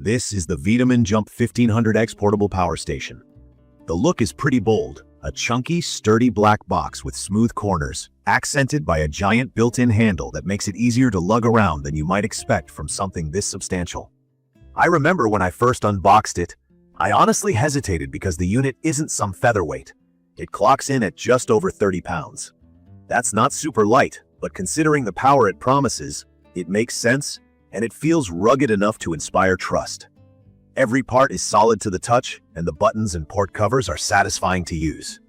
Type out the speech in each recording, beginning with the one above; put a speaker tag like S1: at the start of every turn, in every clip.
S1: This is the VTOMAN Jump 1500X portable power station. The look is pretty bold, a chunky, sturdy black box with smooth corners, accented by a giant built-in handle that makes it easier to lug around than you might expect from something this substantial. I remember when I first unboxed it, I honestly hesitated because the unit isn't some featherweight. It clocks in at just over 30 pounds. That's not super light, but considering the power it promises, it makes sense, and it feels rugged enough to inspire trust. Every part is solid to the touch, and the buttons and port covers are satisfying to use.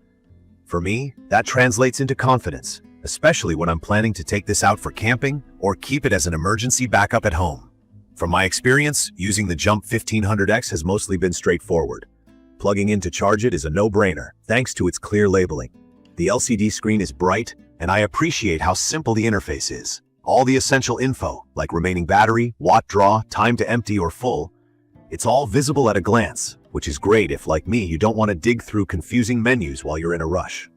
S1: For me, that translates into confidence, especially when I'm planning to take this out for camping or keep it as an emergency backup at home. From my experience, using the Jump 1500X has mostly been straightforward. Plugging in to charge it is a no-brainer, thanks to its clear labeling. The LCD screen is bright, and I appreciate how simple the interface is. All the essential info, like remaining battery, watt draw, time to empty or full, it's all visible at a glance, which is great if, like me, you don't want to dig through confusing menus while you're in a rush.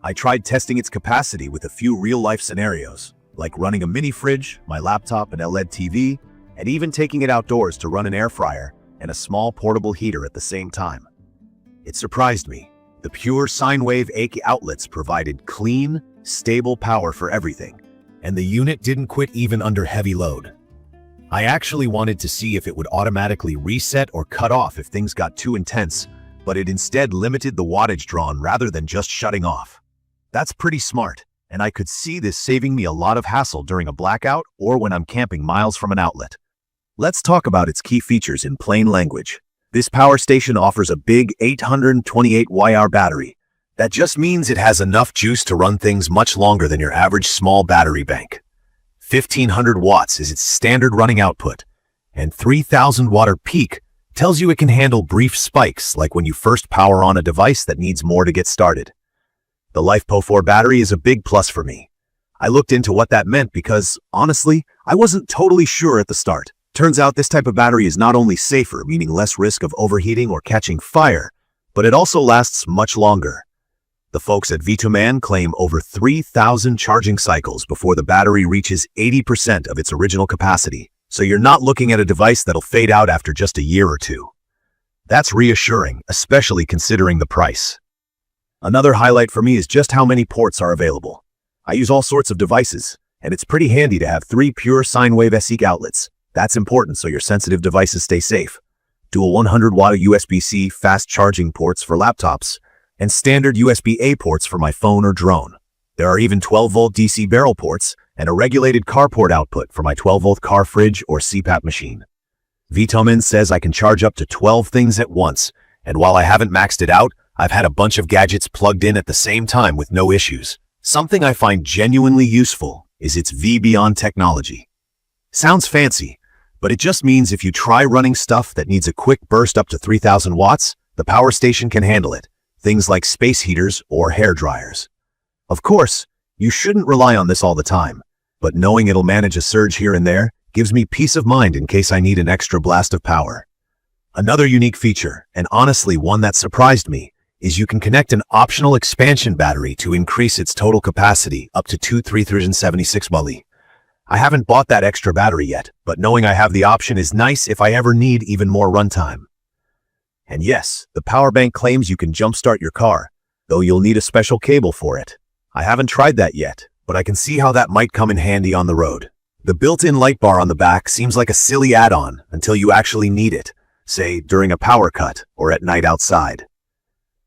S1: I tried testing its capacity with a few real-life scenarios, like running a mini fridge, my laptop, an LED TV, and even taking it outdoors to run an air fryer and a small portable heater at the same time. It surprised me. The pure sine wave AC outlets provided clean, stable power for everything, and the unit didn't quit even under heavy load. I actually wanted to see if it would automatically reset or cut off if things got too intense, but it instead limited the wattage drawn rather than just shutting off. That's pretty smart, and I could see this saving me a lot of hassle during a blackout or when I'm camping miles from an outlet. Let's talk about its key features in plain language. This power station offers a big 828 battery. That just means it has enough juice to run things much longer than your average small battery bank. 1500 watts is its standard running output, and 3000 watt peak tells you it can handle brief spikes like when you first power on a device that needs more to get started. The LIFEBMS battery is a big plus for me. I looked into what that meant because, honestly, I wasn't totally sure at the start. Turns out this type of battery is not only safer, meaning less risk of overheating or catching fire, but it also lasts much longer. The folks at VTOMAN claim over 3,000 charging cycles before the battery reaches 80% of its original capacity, so you're not looking at a device that'll fade out after just a year or two. That's reassuring, especially considering the price. Another highlight for me is just how many ports are available. I use all sorts of devices, and it's pretty handy to have 3 pure sine wave AC outlets. That's important so your sensitive devices stay safe. Dual 100-watt USB-C fast charging ports for laptops, and standard USB-A ports for my phone or drone. There are even 12-volt DC barrel ports and a regulated car port output for my 12-volt car fridge or CPAP machine. VTOMAN says I can charge up to 12 things at once, and while I haven't maxed it out, I've had a bunch of gadgets plugged in at the same time with no issues. Something I find genuinely useful is its V-Beyond technology. Sounds fancy, but it just means if you try running stuff that needs a quick burst up to 3000 watts, the power station can handle it. Things like space heaters or hair dryers. Of course, you shouldn't rely on this all the time, but knowing it'll manage a surge here and there gives me peace of mind in case I need an extra blast of power. Another unique feature, and honestly one that surprised me, is you can connect an optional expansion battery to increase its total capacity up to 2,376 mAh. I haven't bought that extra battery yet, but knowing I have the option is nice if I ever need even more runtime. And yes, the power bank claims you can jumpstart your car, though you'll need a special cable for it. I haven't tried that yet, but I can see how that might come in handy on the road. The built-in light bar on the back seems like a silly add-on until you actually need it, say during a power cut or at night outside.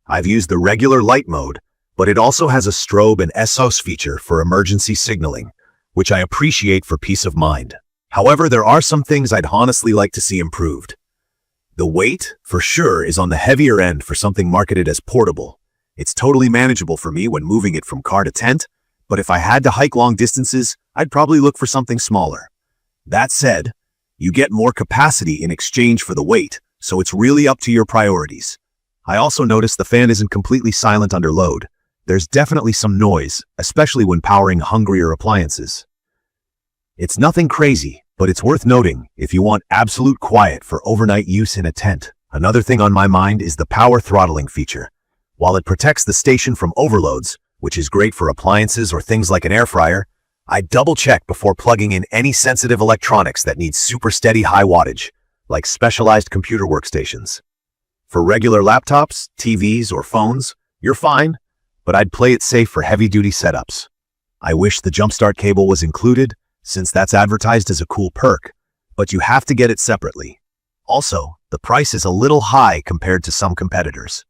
S1: I've used the regular light mode, but it also has a strobe and SOS feature for emergency signaling, which I appreciate for peace of mind. However, there are some things I'd honestly like to see improved. The weight, for sure, is on the heavier end for something marketed as portable. It's totally manageable for me when moving it from car to tent, but if I had to hike long distances, I'd probably look for something smaller. That said, you get more capacity in exchange for the weight, so it's really up to your priorities. I also noticed the fan isn't completely silent under load. There's definitely some noise, especially when powering hungrier appliances. It's nothing crazy, but it's worth noting if you want absolute quiet for overnight use in a tent. Another thing on my mind is the power throttling feature. While it protects the station from overloads, which is great for appliances or things like an air fryer, I double check before plugging in any sensitive electronics that need super steady high wattage, like specialized computer workstations. For regular laptops, TVs, or phones, you're fine, but I'd play it safe for heavy-duty setups. I wish the jumpstart cable was included, since that's advertised as a cool perk, but you have to get it separately. Also, the price is a little high compared to some competitors.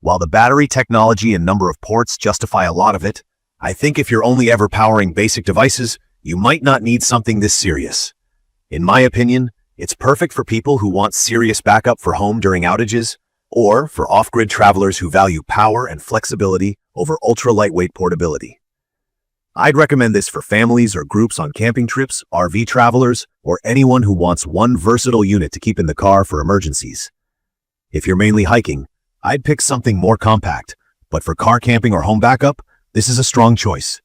S1: While the battery technology and number of ports justify a lot of it, I think if you're only ever powering basic devices, you might not need something this serious. In my opinion, it's perfect for people who want serious backup for home during outages, or for off-grid travelers who value power and flexibility over ultra-lightweight portability. I'd recommend this for families or groups on camping trips, RV travelers, or anyone who wants one versatile unit to keep in the car for emergencies. If you're mainly hiking, I'd pick something more compact, but for car camping or home backup, this is a strong choice.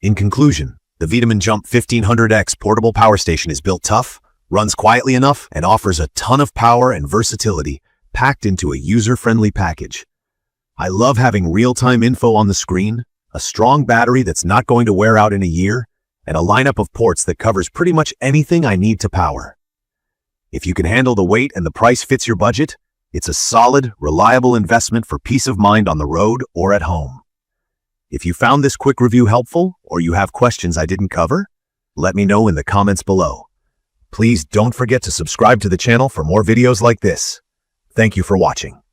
S1: In conclusion, the VTOMAN Jump 1500X portable power station is built tough, runs quietly enough, and offers a ton of power and versatility packed into a user-friendly package. I love having real-time info on the screen, a strong battery that's not going to wear out in a year, and a lineup of ports that covers pretty much anything I need to power. If you can handle the weight and the price fits your budget, it's a solid, reliable investment for peace of mind on the road or at home. If you found this quick review helpful, or you have questions I didn't cover, let me know in the comments below. Please don't forget to subscribe to the channel for more videos like this. Thank you for watching.